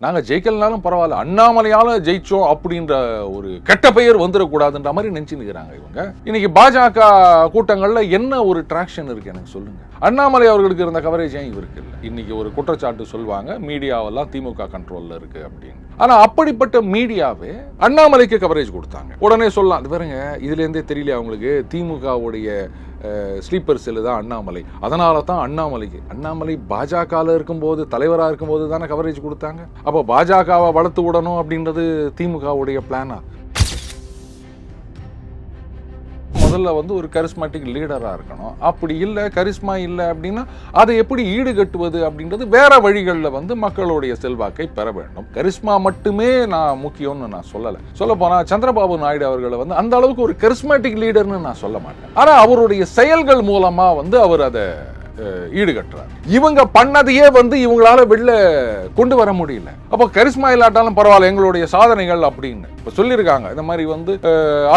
நாங்கள் ஜெயிக்கலனாலும் பரவாயில்ல, அண்ணாமலையால ஜெயிச்சோம் அப்படின்ற ஒரு கெட்ட பெயர் வந்துடக்கூடாதுன்ற மாதிரி நினைச்சுக்கிறாங்க இவங்க. இன்னைக்கு பாஜக கூட்டங்கள்ல என்ன ஒரு டிராக்ஷன் இருக்கு எனக்கு சொல்லுங்க. அண்ணாமலை அவர்களுக்கு இருந்த கவரேஜ் ஏன் இவருக்கு இல்லை? இன்னைக்கு ஒரு குற்றச்சாட்டு சொல்வாங்க, மீடியாவெல்லாம் திமுக கண்ட்ரோல்ல இருக்கு அப்படின்னு. ஆனா அப்படிப்பட்ட மீடியாவே அண்ணாமலைக்கு கவரேஜ் கொடுத்தாங்க. உடனே சொல்லலாம், அது பாருங்க, இதுல இருந்தே தெரியல அவங்களுக்கு திமுகவுடைய ஸ்லீப்பர் செல்லு தான் அண்ணாமலை, அதனால தான் அண்ணாமலை பாஜகவில் இருக்கும்போது, தலைவராக இருக்கும்போது தானே கவரேஜ் கொடுத்தாங்க. அப்போ பாஜகவை வளர்த்து விடணும் அப்படின்றது திமுகவுடைய பிளானா? முதல்ல வந்து ஒரு கரிஸ்மாட்டிக் லீடராக இருக்கணும். அப்படி இல்லை, கரிஸ்மா இல்லை அப்படின்னா அதை எப்படி ஈடுகட்டுவது அப்படின்றது வேற வழிகளில் வந்து மக்களுடைய செல்வாக்கை பெற வேண்டும். கரிஸ்மா மட்டுமே நான் முக்கியம்னு நான் சொல்லலை. சொல்ல போனால் சந்திரபாபு நாயுடு அவர்களை வந்து அந்த அளவுக்கு ஒரு கரிஸ்மாட்டிக் லீடர்னு நான் சொல்ல மாட்டேன். ஆனால் அவருடைய செயல்கள் மூலமா வந்து அவர் அதை ஈடுகட்டுறார். இவங்க பண்ணதையே வந்து இவங்களால வெளில கொண்டு வர முடியல. அப்போ கரிஸ்மா இல்லாட்டாலும் பரவாயில்ல, எங்களுடைய சாதனைகள் அப்படின்னு இப்போ சொல்லியிருக்காங்க. இந்த மாதிரி வந்து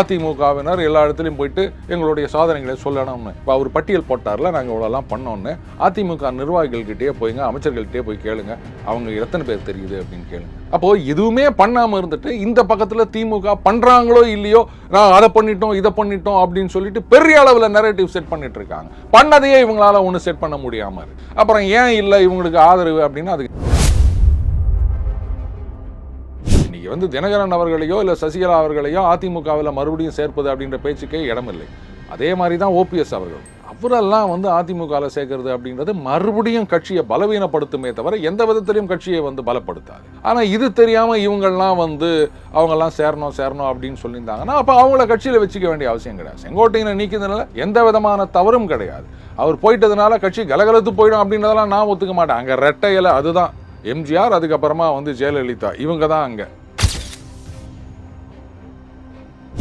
அதிமுகவினர் எல்லா இடத்துலையும் போயிட்டு எங்களுடைய சாதனைகளை சொல்லணும்னு இப்போ அவர் பட்டியல் போட்டார்ல, நாங்கள் இவ்வளோலாம் பண்ணோன்னு. அதிமுக நிர்வாகிகள்கிட்டயே போய்ங்க, அமைச்சர்கள்கிட்டே போய் கேளுங்க, அவங்க எத்தனை பேர் தெரியுது அப்படின்னு கேளுங்க. அப்போ எதுவுமே பண்ணாம இருந்துட்டு இந்த பக்கத்துல திமுக பண்றாங்களோ இல்லையோ, நான் அதை பண்ணிட்டோம் இதை பண்ணிட்டோம் அப்படின்னு சொல்லிட்டு பெரிய அளவில் நரேட்டிவ் செட் பண்ணிட்டு இருக்காங்க. பண்ணதையே இவங்களால ஒன்று செட் பண்ண முடியாம இருக்கு. அப்புறம் ஏன் இல்லை இவங்களுக்கு ஆதரவு அப்படின்னா, அதுக்கு இன்னைக்கு வந்து தினகரன் அவர்களையோ இல்லை சசிகலா அவர்களையோ அதிமுகவில் மறுபடியும் சேர்ப்பது அப்படின்ற பேச்சுக்கே இடமில்லை. அதே மாதிரி தான் ஓபிஎஸ் அவர்கள், அவரெல்லாம் வந்து அதிமுகவில் சேர்க்கறது அப்படின்றது மறுபடியும் கட்சியை பலவீனப்படுத்துமே தவிர எந்த விதத்திலையும் கட்சியை வந்து பலப்படுத்தாது. ஆனால் இது தெரியாமல் இவங்கெல்லாம் வந்து அவங்கெல்லாம் சேரணும் அப்படின்னு சொல்லியிருந்தாங்கன்னா அப்போ அவங்கள கட்சியில் வச்சுக்க வேண்டிய அவசியம் கிடையாது. செங்கோட்டையனை நீக்கினதுனால எந்த விதமான தவறும் கிடையாது. அவர் போயிட்டதுனால கட்சி கலகலத்து போயிடும் அப்படின்றதெல்லாம் நான் ஒத்துக்க மாட்டேன். அங்கே ரெட்டையில அதுதான் எம்ஜிஆர், அதுக்கப்புறமா வந்து ஜெயலலிதா, இவங்க தான் அங்கே.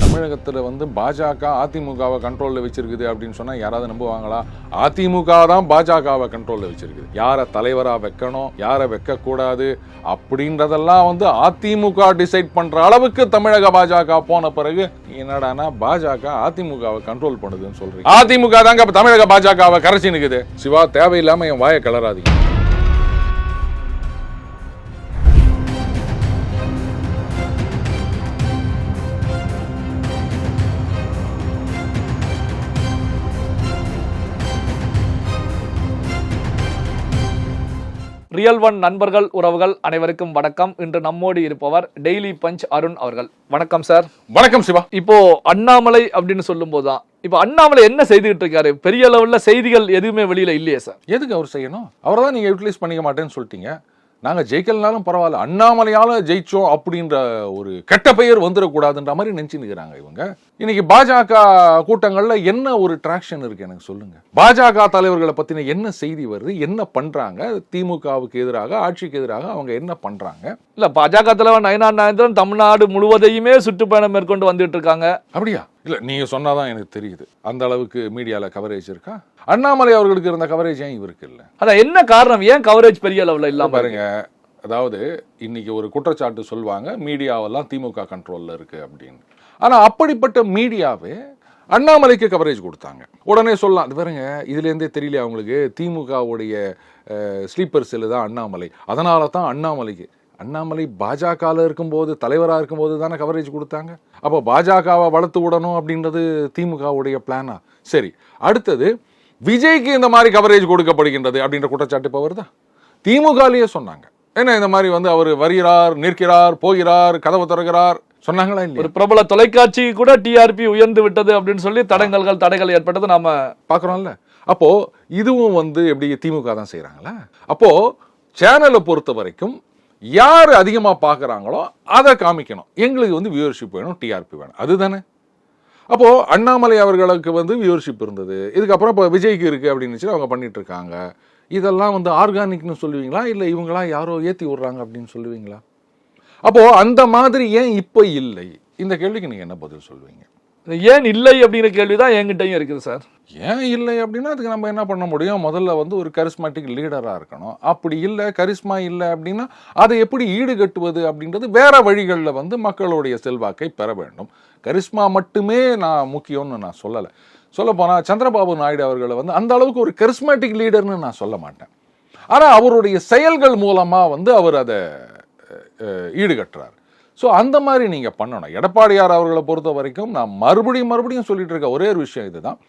தமிழகத்தில் வந்து பாஜக அதிமுகவை கண்ட்ரோலில் வச்சிருக்குது அப்படின்னு சொன்னால் யாராவது நம்புவாங்களா? அதிமுக தான் பாஜகவை கண்ட்ரோலில் வச்சிருக்குது. யாரை தலைவராக வைக்கணும், யாரை வைக்கக்கூடாது அப்படின்றதெல்லாம் வந்து அதிமுக டிசைட் பண்ணுற அளவுக்கு தமிழக பாஜக போன பிறகு என்னடானா பாஜக அதிமுகவை கண்ட்ரோல் பண்ணுதுன்னு சொல்றீங்க. அதிமுக தாங்க தமிழக பாஜகவை கரைச்சி நிற்குது. சிவா, தேவையில்லாமல் என் வாயை கிளறாதீங்க. ரியல் ஒன் நண்பர்கள், உறவுகள் அனைவருக்கும் வணக்கம். இன்று நம்மோடு இருப்பவர் டெய்லி பஞ்ச் அருண் அவர்கள். வணக்கம் சார். வணக்கம் சிவா. இப்போ அண்ணாமலை அப்படின்னு சொல்லும் போதுதான், இப்போ அண்ணாமலை என்ன செய்துகிட்டு இருக்காரு? பெரிய லெவல்ல செய்திகள் எதுவுமே வெளியில இல்லையே சார். எதுக்கு அவர் செய்யணும்? அவரை தான் நீங்க யூட்டிலைஸ் பண்ணிக்க மாட்டேன்னு சொல்லிட்டீங்க. நாங்கள் ஜெயிக்கலனாலும் பரவாயில்ல, அண்ணாமலையால ஜெயிச்சோம் அப்படின்ற ஒரு கெட்ட பெயர் வந்துடக்கூடாதுன்ற மாதிரி நினைச்சுக்கிறாங்க இவங்க. இன்னைக்கு பாஜக கூட்டங்கள்ல என்ன ஒரு டிராக்ஷன் இருக்கு எனக்கு சொல்லுங்க. பாஜக தலைவர்களை பத்தின என்ன செய்தி வருது, என்ன பண்றாங்க, திமுகவுக்கு எதிராக, ஆட்சிக்கு எதிராக அவங்க என்ன பண்றாங்க? இல்ல, பாஜக தலைவர் நயனார் நாகேந்திரன் தமிழ்நாடு முழுவதையுமே சுற்றுப்பயணம் மேற்கொண்டு வந்துட்டு இருக்காங்க. அப்படியா? இல்ல, நீங்க சொன்னாதான் எனக்கு தெரியுது. அந்த அளவுக்கு மீடியால கவரேஜ் இருக்கா? அண்ணாமலை அவர்களுக்கு இருந்த கவரேஜ் ஏன் இவருக்கு இல்லை? அதான் என்ன காரணம்? ஏன் கவரேஜ் பெரிய அளவுல இல்லாம பாருங்க. அதாவது இன்னைக்கு ஒரு குற்றச்சாட்டு சொல்வாங்க, மீடியாவெல்லாம் திமுக கண்ட்ரோல்ல இருக்கு அப்படின்னு. ஆனா அப்படிப்பட்ட மீடியாவே அண்ணாமலைக்கு கவரேஜ் கொடுத்தாங்க. உடனே சொல்லலாம், அது பாருங்க, இதுல இருந்தே தெரியல அவங்களுக்கு திமுகவுடைய ஸ்லீப்பர் செல்லு தான் அண்ணாமலை, அதனால தான் அண்ணாமலை பாஜகவில் இருக்கும்போது, தலைவராக இருக்கும்போது தானே கவரேஜ் கொடுத்தாங்க. அப்போ பாஜகவை வளர்த்து விடணும் அப்படின்றது திமுகவுடைய பிளானா? சரி, அடுத்தது விஜய்க்கு இந்த மாதிரி கவரேஜ் கொடுக்கப்படுகின்றது அப்படின்ற குற்றச்சாட்டு இப்போ வருதா? திமுகலேயே சொன்னாங்க, என்ன இந்த மாதிரி வந்து அவர் வருகிறார், நிற்கிறார், போகிறார், கதவை திறக்கிறார் சொன்னாங்களா இல்லையா? ஒரு பிரபல தொலைக்காட்சி கூட டிஆர்பி உயர்ந்து விட்டது அப்படின்னு சொல்லி தடைகள் ஏற்பட்டது நாம பார்க்குறோம்ல. அப்போ இதுவும் வந்து எப்படி திமுக தான் செய்கிறாங்களா? அப்போ சேனலை பொறுத்த வரைக்கும் யார் அதிகமாக பார்க்குறாங்களோ அதை காமிக்கணும். எங்களுக்கு வந்து வியூவர்ஷிப் வேணும், டிஆர்பி வேணும், அதுதானே. அப்போது அண்ணாமலை அவர்களுக்கு வந்து வியூவர்ஷிப் இருந்தது, இதுக்கப்புறம் இப்போ விஜய்க்கு இருக்குது அப்படின்னு அவங்க பண்ணிட்டு இருக்காங்க. இதெல்லாம் வந்து ஆர்கானிக்னு சொல்லுவீங்களா, இல்லை இவங்களா யாரோ ஏற்றி விட்றாங்க அப்படின்னு சொல்லுவீங்களா? அப்போது அந்த மாதிரி ஏன் இப்போ இல்லை? இந்த கேள்விக்கு நீங்கள் என்ன பதில் சொல்லுவீங்க? ஏன் இல்லை அப்படிங்கிற கேள்விதான் என்கிட்டயும் இருக்குது சார். ஏன் இல்லை அப்படின்னா அதுக்கு நம்ம என்ன பண்ண முடியும்? முதல்ல வந்து ஒரு கரிஸ்மாட்டிக் லீடராக இருக்கணும். அப்படி இல்லை, கரிஸ்மா இல்லை அப்படின்னா அதை எப்படி ஈடுகட்டுவது அப்படின்றது வேற வழிகளில் வந்து மக்களுடைய செல்வாக்கை பெற வேண்டும். கரிஸ்மா மட்டுமே நான் முக்கியம்னு நான் சொல்லலை. சொல்ல போனால் சந்திரபாபு நாயுடு அவர்களை வந்து அந்த அளவுக்கு ஒரு கரிஸ்மாட்டிக் லீடர்னு நான் சொல்ல மாட்டேன். ஆனால் அவருடைய செயல்கள் மூலமாக வந்து அவர் அதை ஈடுகட்டுறாரு. ஸோ அந்த மாதிரி நீங்கள் பண்ணணும். எடப்பாடியார் அவர்களை பொறுத்த வரைக்கும் நான் மறுபடியும் சொல்லிட்டு இருக்க ஒரே ஒரு விஷயம் இதுதான்.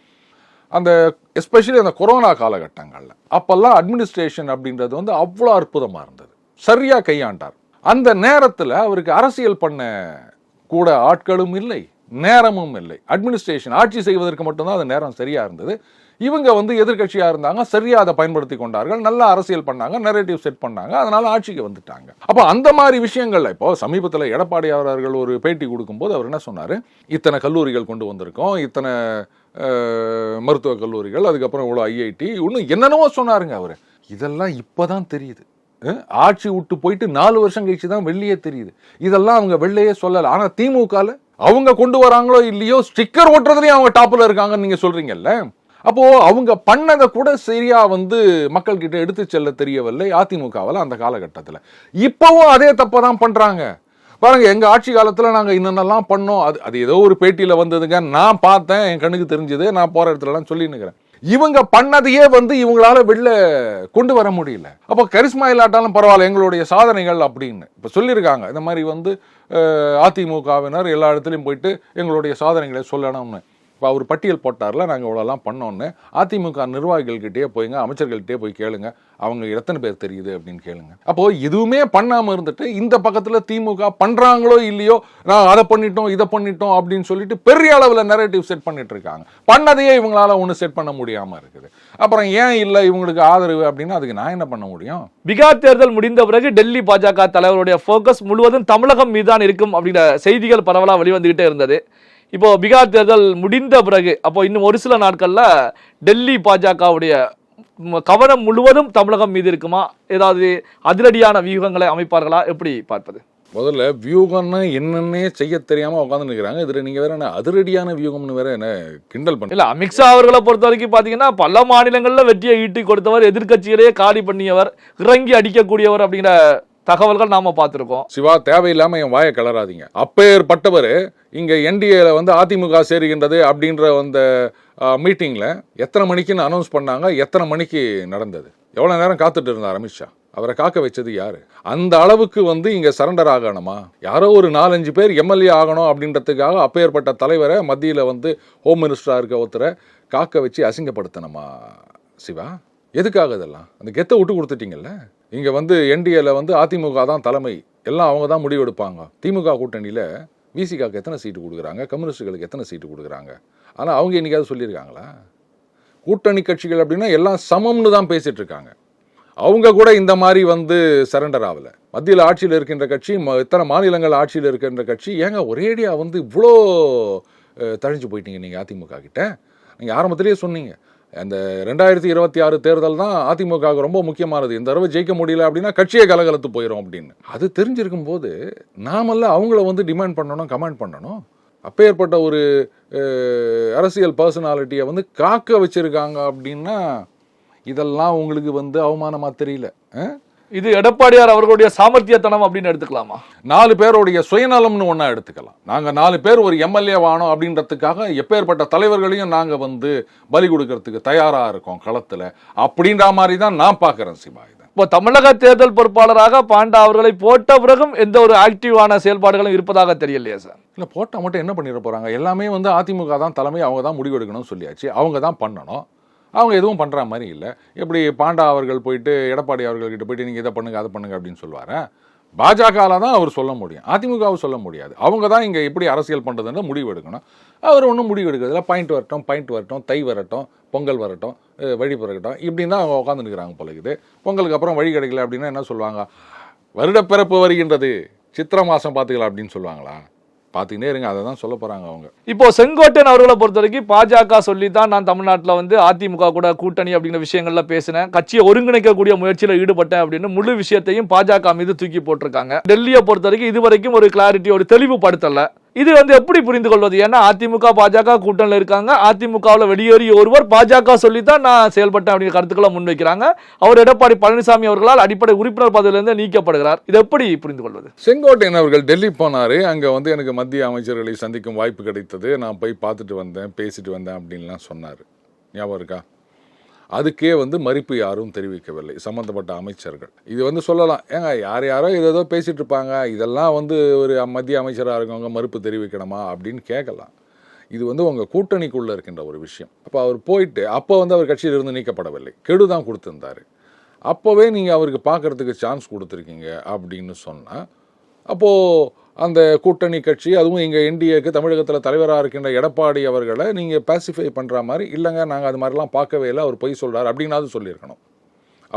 அந்த எஸ்பெஷலி அந்த கொரோனா காலகட்டங்களில் அப்போல்லாம் அட்மினிஸ்ட்ரேஷன் அப்படின்றது வந்து அவ்வளோ அற்புதமாக இருந்தது, சரியாக கையாண்டார். அந்த நேரத்தில் அவருக்கு அரசியல் பண்ண கூட ஆட்களும் இல்லை, நேரமும் இல்லை. அட்மினிஸ்ட்ரேஷன் ஆட்சி செய்வதற்கு மட்டும்தான் அந்த நேரம் சரியாக இருந்தது. இவங்க வந்து எதிர்கட்சியாக இருந்தாங்க, சரியாக அதை பயன்படுத்தி கொண்டார்கள், நல்லா அரசியல் பண்ணாங்க, நரேட்டிவ் செட் பண்ணாங்க, அதனால ஆட்சிக்கு வந்துட்டாங்க. அப்போ அந்த மாதிரி விஷயங்கள்ல இப்போ சமீபத்தில் எடப்பாடி அவர்கள் ஒரு பேட்டி கொடுக்கும்போது அவர் என்ன சொன்னார், இத்தனை கல்லூரிகள் கொண்டு வந்திருக்கோம், இத்தனை மருத்துவக் கல்லூரிகள், அதுக்கப்புறம் இவ்வளோ ஐஐடி, இன்னும் என்னென்னவோ சொன்னாருங்க அவர். இதெல்லாம் இப்போதான் தெரியுது. ஆட்சி விட்டு போயிட்டு 4 வருஷம் கழிச்சு தான் வெளியே தெரியுது. இதெல்லாம் அவங்க வெளியே சொல்லலை. ஆனால் திமுகவில் அவங்க கொண்டு வராங்களோ இல்லையோ ஸ்டிக்கர் ஓட்டுறதுலையும் அவங்க டாப்பில் இருக்காங்கன்னு நீங்கள் சொல்றீங்கல்ல. அப்போ அவங்க பண்ணதை கூட சரியா வந்து மக்கள் கிட்ட எடுத்து செல்ல தெரியவில்லை அதிமுகவில் அந்த காலகட்டத்தில். இப்பவும் அதே தப்பை தான் பண்றாங்க. பாருங்க, எங்க ஆட்சி காலத்துல நாங்க இன்னென்னலாம் பண்ணோம், அது ஏதோ ஒரு பேட்டியில வந்ததுங்க, நான் பார்த்தேன், என் கண்ணுக்கு தெரிஞ்சது, நான் போற இடத்துல எல்லாம் சொல்லி நிக்கிறேன். இவங்க பண்ணதையே வந்து இவங்களால வெளில கொண்டு வர முடியல. அப்போ கரிஸ்மா இல்லாட்டாலும் பரவாயில்ல, எங்களுடைய சாதனைகள் அப்படின்னு இப்ப சொல்லியிருக்காங்க. இந்த மாதிரி வந்து அதிமுகவினர் எல்லா இடத்துலையும் போயிட்டு எங்களுடைய சாதனைகளை சொல்லணும்னு. இப்போ அவர் பட்டியல் போட்டார்ல, நாங்கள் இவ்வளோலாம் பண்ணோன்னு. அதிமுக நிர்வாகிகள்கிட்டயே போய்ங்க, அமைச்சர்கள்கிட்டயே போய் கேளுங்க, அவங்க எத்தனை பேர் தெரியுது அப்படின்னு கேளுங்க. அப்போது எதுவுமே பண்ணாமல் இருந்துட்டு இந்த பக்கத்தில் திமுக பண்ணுறாங்களோ இல்லையோ, நான் அதை பண்ணிட்டோம் இதை பண்ணிட்டோம் அப்படின்னு சொல்லிட்டு பெரிய அளவில் நரேட்டிவ் செட் பண்ணிட்டு இருக்காங்க. பண்ணதையே இவங்களால ஒன்றும் செட் பண்ண முடியாமல் இருக்குது. அப்புறம் ஏன் இல்லை இவங்களுக்கு ஆதரவு அப்படின்னா அதுக்கு நான் என்ன பண்ண முடியும்? பீகார் தேர்தல் முடிந்த பிறகு டெல்லி பாஜக தலைவருடைய ஃபோக்கஸ் முழுவதும் தமிழகம் மீதான் இருக்கும் அப்படிங்கிற செய்திகள் பரவலாக வெளிவந்துகிட்டே இருந்தது. இப்போ பீகார் தேர்தல் முடிந்த பிறகு அப்போ இன்னும் ஒரு சில நாட்கள்ல டெல்லி பாஜகவுடைய கவனம் முழுவதும் தமிழகம் மீது இருக்குமா? ஏதாவது அதிரடியான வியூகங்களை அமைப்பார்களா? எப்படி பார்ப்பது? முதல்ல வியூகம்னா என்னன்னே செய்ய தெரியாம உட்காந்து நிற்கிறாங்க. இதுல நீங்க வேற என்ன அதிரடியான வியூகம்னு வேற என்ன கிண்டல் பண்ண? இல்ல, அமித்ஷா அவர்களை பொறுத்த வரைக்கும் பாத்தீங்கன்னா பல மாநிலங்கள்ல வெற்றியை ஈட்டி கொடுத்தவர், எதிர்கட்சியிலேயே காலி பண்ணியவர், இறங்கி அடிக்கக்கூடியவர் அப்படிங்கிற தகவல்கள் நாம பார்த்திருக்கோம். சிவா, தேவையில்லாம என் வாயை கலராதீங்க. அப்பேற்பட்டவர் இங்க என்டிஏல வந்து அதிமுக சேருகின்றது அப்படின்ற அந்த மீட்டிங்ல எத்தனை மணிக்குன்னு அனௌன்ஸ் பண்ணாங்க, எத்தனை மணிக்கு நடந்தது, எவ்வளவு நேரம் காத்துட்டு இருந்தார் அமித்ஷா? அவரை காக்க வச்சது யாரு? அந்த அளவுக்கு வந்து இங்க சரண்டர் ஆகணுமா? யாரோ ஒரு 4-5 பேர் எம்எல்ஏ ஆகணும் அப்படின்றதுக்காக அப்பேற்பட்ட தலைவரை மத்தியில வந்து ஹோம் மினிஸ்டரா இருக்க ஒருத்தரை காக்க வச்சு அசிங்கப்படுத்தணுமா சிவா? எதுக்காக இதெல்லாம்? அந்த கெத்தை விட்டு கொடுத்துட்டீங்கல்ல. இங்க வந்து என்டிஏல வந்து அதிமுக தான் தலைமை, எல்லாம் அவங்க தான் முடிவு எடுப்பாங்க. திமுக கூட்டணியில விசிகாக்கு எத்தனை சீட்டு கொடுக்குறாங்க, கம்யூனிஸ்டுகளுக்கு எத்தனை சீட்டு கொடுக்குறாங்க? ஆனா அவங்க என்னைக்காவது சொல்லியிருக்காங்களா? கூட்டணி கட்சிகள் அப்படின்னா எல்லாம் சமம்னு தான் பேசிட்டு இருக்காங்க. அவங்க கூட இந்த மாதிரி வந்து சரண்டர் ஆகல. மத்தியில் ஆட்சியில் இருக்கின்ற கட்சி, இத்தனை மாநிலங்கள் ஆட்சியில் இருக்கின்ற கட்சி, ஏங்க ஒரேடியா வந்து இவ்வளோ தழிஞ்சு போயிட்டீங்க நீங்க அதிமுக கிட்ட? நீங்க ஆரம்பத்திலேயே சொன்னீங்க அந்த 2026 தேர்தல் தான் அதிமுக ரொம்ப முக்கியமானது, இந்த தடவை ஜெயிக்க முடியல அப்படின்னா கட்சியை கலகலத்து போயிடும் அப்படின்னு. அது தெரிஞ்சிருக்கும் போது நாமெல்லாம் அவங்கள வந்து டிமாண்ட் பண்ணணும், கமெண்ட் பண்ணணும். அப்பேற்பட்ட ஒரு அரசியல் பர்சனாலிட்டியை வந்து காக்க வச்சிருக்காங்க அப்படின்னா இதெல்லாம் உங்களுக்கு வந்து அவமானமா தெரியல? இது எடப்பாடியார் அவர்களுடைய சாமர்த்தியத்தனம் அப்படின்னு எடுத்துக்கலாமா? 4 பேருடைய சுயநலம்னு ஒன்னா எடுத்துக்கலாம். நாங்க 4 பேர் ஒரு எம்எல்ஏ வானோம் அப்படின்றதுக்காக எப்பேற்பட்ட தலைவர்களையும் நாங்க வந்து பலி கொடுக்கறதுக்கு தயாரா இருக்கோம் களத்துல, அப்படின்ற மாதிரி தான் நான் பாக்குறேன் சிவா. இப்போ தமிழக தேர்தல் பொறுப்பாளராக பாண்டா அவர்களை போட்ட பிறகும் எந்த ஒரு ஆக்டிவான செயல்பாடுகளும் இருப்பதாக தெரியலையா சார்? இல்ல, போட்டா மட்டும் என்ன பண்ணிட போறாங்க? எல்லாமே வந்து அதிமுக தான் தலைமை, அவங்க தான் முடிவு எடுக்கணும்னு சொல்லியாச்சு, அவங்க தான் பண்ணணும். அவங்க எதுவும் பண்ணுற மாதிரி இல்லை. எப்படி பாண்டா அவர்கள் போயிட்டு எடப்பாடி அவர்கள்கிட்ட போயிட்டு நீங்கள் இதை பண்ணுங்க அதை பண்ணுங்க அப்படின்னு சொல்லுவார்? பாஜகவில் தான் அவர் சொல்ல முடியும், அதிமுகவும் சொல்ல முடியாது. அவங்க தான் இங்கே எப்படி அரசியல் பண்ணுறதுன்னு முடிவு எடுக்கணும். அவர் ஒன்றும் முடிவு எடுக்கிறதுல பாயிண்ட் வரட்டும், தை வரட்டும், பொங்கல் வரட்டும், வழி பிறக்கட்டும், இப்படின்னு தான் அவங்க உட்காந்துருக்கிறாங்க போலக்குது. பொங்கலுக்கு அப்புறம் வழி கிடைக்கல அப்படின்னா என்ன சொல்லுவாங்க? வருடப்பிறப்பு வருகின்றது, சித்திரை மாதம் பார்த்துக்கலாம் அப்படின்னு சொல்லுவாங்களா? பார்த்துக்கிட்டே இருங்க, அதை தான் சொல்ல போறாங்க அவங்க. இப்போ செங்கோட்டையன் அவர்களை பொறுத்த வரைக்கும் பாஜக சொல்லி தான் நான் தமிழ்நாட்டில் வந்து அதிமுக கூட கூட்டணி அப்படிங்கிற விஷயங்கள்ல பேசினேன், கட்சியை ஒருங்கிணைக்கக்கூடிய முயற்சியில் ஈடுபட்டேன் அப்படின்னு முழு விஷயத்தையும் பாஜக மீது தூக்கி போட்டிருக்காங்க. டெல்லியை பொறுத்த வரைக்கும் இதுவரைக்கும் ஒரு கிளாரிட்டி, ஒரு தெளிவுபடுத்தல. இது வந்து எப்படி புரிந்து கொள்வது? ஏன்னா அதிமுக பாஜக கூட்டணியில் இருக்காங்க, அதிமுகவில் வெளியேறிய ஒருவர் பாஜக சொல்லித்தான் நான் செயல்பட்டேன் அப்படிங்கிற கருத்துக்களை முன்வைக்கிறாங்க. அவர் எடப்பாடி பழனிசாமி அவர்களால் அடிப்படை உறுப்பினர் பதவியிலிருந்து நீக்கப்படுகிறார். இதை எப்படி புரிந்து கொள்வது? செங்கோட்டையன் அவர்கள் டெல்லி போனாரு, அங்க வந்து எனக்கு மத்திய அமைச்சர்களை சந்திக்கும் வாய்ப்பு கிடைத்தது, நான் போய் பார்த்துட்டு வந்தேன், பேசிட்டு வந்தேன் அப்படின்லாம் சொன்னார். ஞாபகம் இருக்கா? அதுக்கே வந்து மறுப்பு யாரும் தெரிவிக்கவில்லை சம்பந்தப்பட்ட அமைச்சர்கள். இது வந்து சொல்லலாம், ஏங்க யாரோ ஏதோ பேசிட்டு இருப்பாங்க, இதெல்லாம் வந்து ஒரு மத்திய அமைச்சராக இருக்கவங்க மறுப்பு தெரிவிக்கணுமா அப்படின்னு கேட்கலாம். இது வந்து உங்கள் கூட்டணிக்குள்ளே இருக்கின்ற ஒரு விஷயம். அப்போ அவர் போயிட்டு அப்போ வந்து அவர் கட்சியிலிருந்து நீக்கப்படவில்லை, கெடு தான் கொடுத்துருந்தாரு. அப்போவே நீங்கள் அவருக்கு பார்க்கறதுக்கு சான்ஸ் கொடுத்துருக்கீங்க அப்படின்னு சொன்னால், அப்போது அந்த கூட்டணி கட்சி, அதுவும் இங்கே என்டிஏக்கு தமிழகத்தில் தலைவராக இருக்கின்ற எடப்பாடி அவர்களை நீங்கள் பேசிஃபை பண்ணுற மாதிரி, இல்லைங்க நாங்கள் அது மாதிரிலாம் பார்க்கவே இல்லை, அவர் பொய் சொல்கிறார் அப்படின்னாவது சொல்லியிருக்கணும்.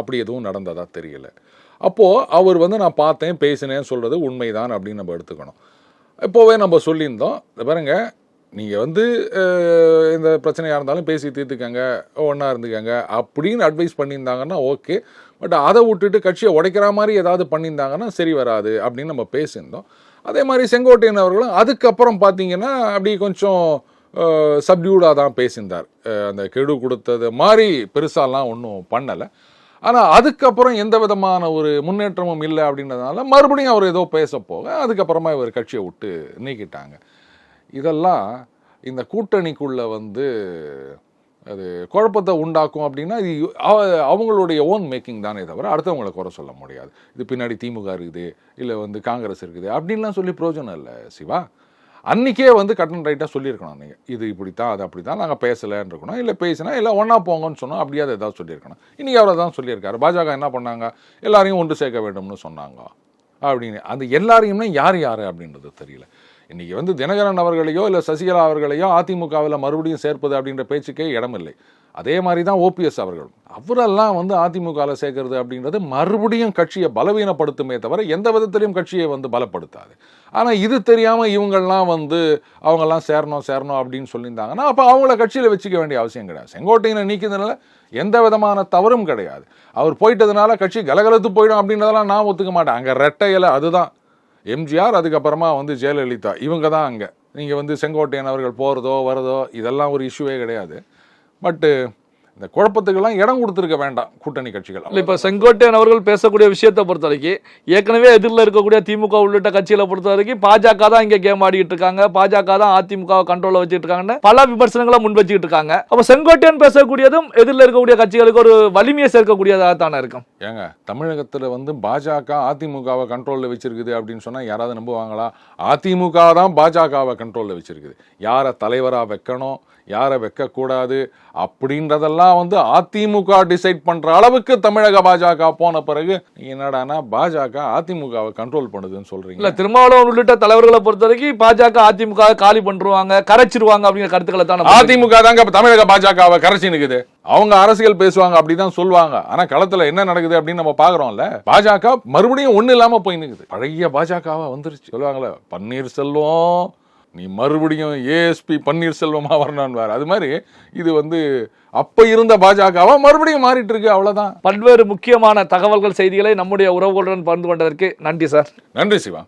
அப்படி எதுவும் நடந்ததா தெரியல. அப்போது அவர் வந்து நான் பார்த்தேன் பேசினேன்னு சொல்கிறது உண்மைதான் அப்படின்னு நம்ம எடுத்துக்கணும். இப்போவே நம்ம சொல்லியிருந்தோம், பாருங்க நீங்கள் வந்து இந்த பிரச்சனையாக இருந்தாலும் பேசி தீர்த்துக்கங்க, ஒன்றா இருந்துக்கங்க அப்படின்னு அட்வைஸ் பண்ணியிருந்தாங்கன்னா ஓகே. பட் அதை விட்டுட்டு கட்சியை உடைக்கிற மாதிரி ஏதாவது பண்ணியிருந்தாங்கன்னா சரி வராது அப்படின்னு நம்ம பேசியிருந்தோம். அதே மாதிரி செங்கோட்டையன் அவர்களும் அதுக்கப்புறம் பார்த்தீங்கன்னா அப்படி கொஞ்சம் சப்டியூடாக தான் பேசியிருந்தார். அந்த கெடு கொடுத்தது மாதிரி பெருசாலாம் ஒன்றும் பண்ணலை. ஆனால் அதுக்கப்புறம் எந்த விதமான ஒரு முன்னேற்றமும் இல்லை அப்படின்றதுனால மறுபடியும் அவர் ஏதோ பேச போக அதுக்கப்புறமா இவர் கட்சியை விட்டு நீக்கிட்டாங்க. இதெல்லாம் இந்த கூட்டணிக்குள்ளே வந்து அது குழப்பத்தை உண்டாக்கும் அப்படின்னா இது அவங்களுடைய ஓன் மேக்கிங் தானே தவிர அடுத்தவங்களை குறை சொல்ல முடியாது. இது பின்னாடி திமுக இருக்குது, இல்லை வந்து காங்கிரஸ் இருக்குது அப்படின்லாம் சொல்லி பிரயோஜனம் இல்லை சிவா. அன்றைக்கே வந்து கட் அண்ட் ரைட்டாக சொல்லியிருக்கணும், நீங்கள் இது இப்படி தான் அது அப்படி தான், நாங்கள் பேசலைன்னு இருக்கணும், இல்லை பேசினா இல்லை ஒன்றா போங்கன்னு சொன்னோம், அப்படியாவது ஏதாவது சொல்லியிருக்கணும். இன்றைக்கி அவரை தான் சொல்லியிருக்காரு. பாஜக என்ன பண்ணாங்க, எல்லாரையும் ஒன்று சேர்க்க வேண்டும்னு சொன்னாங்க அப்படின்னு. அந்த எல்லாரையுமே யார் அப்படின்றது தெரியல. இன்றைக்கி வந்து தினகரன் அவர்களையோ இல்லை சசிகலா அவர்களையோ அதிமுகவில் மறுபடியும் சேர்ப்பது அப்படின்ற பேச்சுக்கே இடமில்லை. அதே மாதிரி தான் ஓபிஎஸ் அவர்கள், அவரெல்லாம் வந்து அதிமுகவில் சேர்க்கறது அப்படின்றது மறுபடியும் கட்சியை பலவீனப்படுத்துமே தவிர எந்த விதத்திலையும் கட்சியை வந்து பலப்படுத்தாது. ஆனால் இது தெரியாமல் இவங்கள்லாம் வந்து அவங்கெல்லாம் சேரணும் அப்படின்னு சொல்லியிருந்தாங்கன்னா அப்போ அவங்கள கட்சியில் வச்சுக்க வேண்டிய அவசியம் கிடையாது. செங்கோட்டையனை நீக்கியதுனால எந்த விதமான தவறும் கிடையாது. அவர் போயிட்டதுனால கட்சி கலகலத்து போயிடும் அப்படின்றதெல்லாம் நான் ஒத்துக்க மாட்டேன். அங்கே ரெட்டையில அதுதான் எம்ஜிஆர், அதுக்கப்புறமா வந்து ஜெயலலிதா, இவங்க தான் அங்கே. நீங்கள் வந்து செங்கோட்டையன் அவர்கள் போகிறதோ வரதோ இதெல்லாம் ஒரு இஷ்யூவே கிடையாது. பட்டு இந்த குழப்பத்துக்கெல்லாம் இடம் கொடுத்துருக்க வேண்டாம் கூட்டணி கட்சிகள். இல்லை, இப்போ செங்கோட்டையன் அவர்கள் பேசக்கூடிய விஷயத்தை பொறுத்த வரைக்கும் ஏற்கனவே எதிரில் இருக்கக்கூடிய திமுக உள்ளிட்ட கட்சிகளை பொறுத்த வரைக்கும் பாஜக தான் இங்கே கேம் ஆடிக்கிட்டு இருக்காங்க, பாஜக தான் அதிமுக கண்ட்ரோலில் வச்சுட்டு இருக்காங்கன்னு பல விமர்சனங்களை முன் வச்சுக்கிட்டு இருக்காங்க. அப்போ செங்கோட்டையன் பேசக்கூடியதும் எதிரில் இருக்கக்கூடிய கட்சிகளுக்கு ஒரு வலிமையை சேர்க்கக்கூடியதாக தானே இருக்கும். ஏங்க தமிழகத்தில் வந்து பாஜக அதிமுகவை கண்ட்ரோலில் வச்சிருக்குது அப்படின்னு சொன்னால் யாராவது நம்புவாங்களா? அதிமுக தான் பாஜகவை கண்ட்ரோலில் வச்சிருக்குது. யாரை தலைவராக வைக்கணும், யாரை வைக்கக்கூடாது அப்படின்றதெல்லாம் வந்து அதிமுக டிசைட் பண்ற அளவுக்கு தமிழக பாஜக போன பிறகு என்னடானா பாஜக அதிமுகவை கண்ட்ரோல் பண்ணுதுன்னு சொல்றீங்க. இல்ல, திருமாவளவன் உள்ளிட்ட தலைவர்களை பொறுத்த வரைக்கும் பாஜக அதிமுக காலி பண்றாங்க, கரைச்சிருவாங்க அப்படிங்கிற கருத்துக்களை தான். அதிமுக தாங்க தமிழக பாஜகவை கரைச்சி நிக்குது. அவங்க அரசியல் பேசுவாங்க அப்படிதான் சொல்லுவாங்க, ஆனா களத்துல என்ன நடக்குது அப்படின்னு நம்ம பாக்குறோம்ல. பாஜக மறுபடியும் ஒண்ணு இல்லாம போய் நிக்குது. பழைய பாஜகவா வந்துருச்சு. சொல்லுவாங்கல்ல, பன்னீர்செல்வம் நீ மறுபடியும் ஏஎஸ்பி பன்னீர்செல்வமா வரணும்னு வேற. அது மாதிரி இது வந்து அப்ப இருந்த பாஜகவா மறுபடியும் மாறிட்டு இருக்கு, அவ்வளவுதான். பல்வேறு முக்கியமான தகவல்கள் செய்திகளை நம்முடைய உறவுகளுடன் பகிர்ந்து கொண்டதற்கு நன்றி சார். நன்றி சிவா.